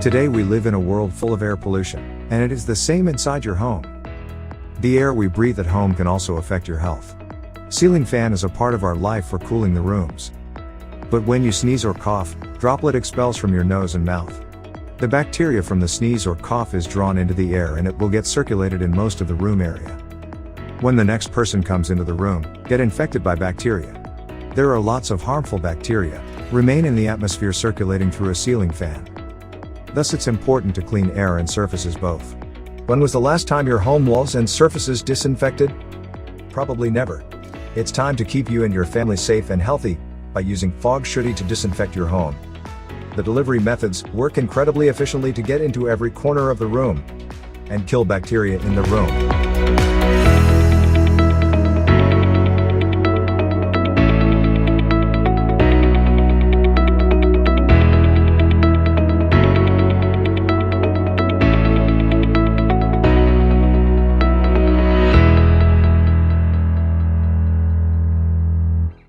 Today we live in a world full of air pollution, and it is the same inside your home. The air we breathe at home can also affect your health. Ceiling fan is a part of our life for cooling the rooms. But when you sneeze or cough, droplet expels from your nose and mouth. The bacteria from the sneeze or cough is drawn into the air and it will get circulated in most of the room area. When the next person comes into the room, get infected by bacteria. There are lots of harmful bacteria remain in the atmosphere circulating through a ceiling fan. Thus it's important to clean air and surfaces both. When was the last time your home walls and surfaces disinfected? Probably never. It's time to keep you and your family safe and healthy by using Shuddhi to disinfect your home. The delivery methods work incredibly efficiently to get into every corner of the room and kill bacteria in the room.